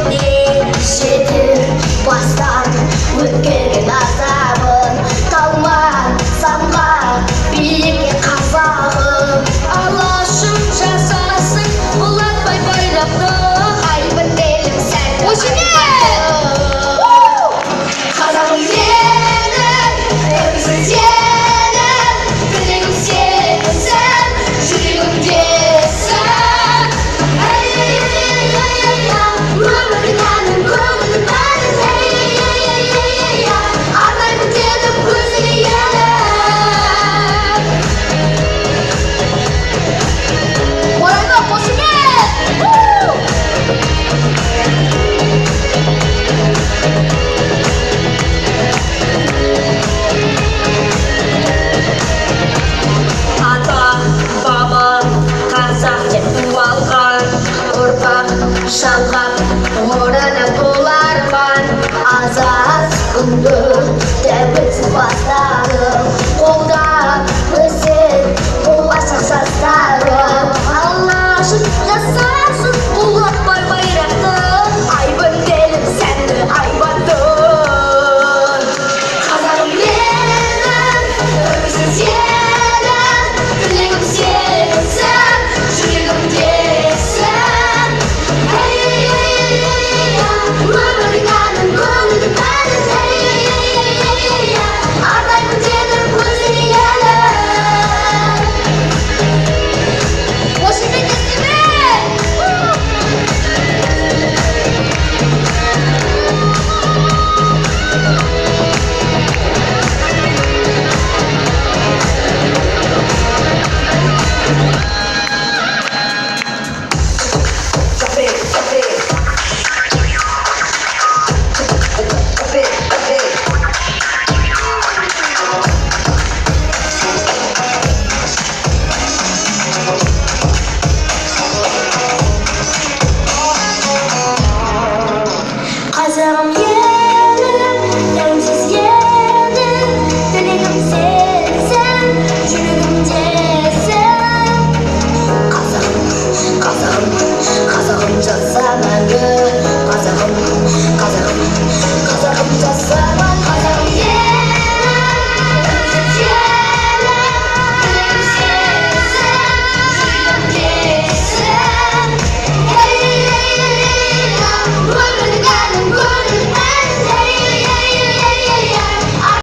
нешедір бастан өткерген азабын талма самға биікке қазағым Алашым жасасын құлатпай байрақты айбын елім сәтті Осыне! қазағым менің өмірім сенің тілегім сенсің жүрегімдесің өмірдің әнін көңілдің бәрін арнаймын дедім өзіңе еніп Орайда қосымен! ата баба қазақ деп туалған ұрпақ жалғап орнына боларман азат күнгі тәуелсіз бастарым қолда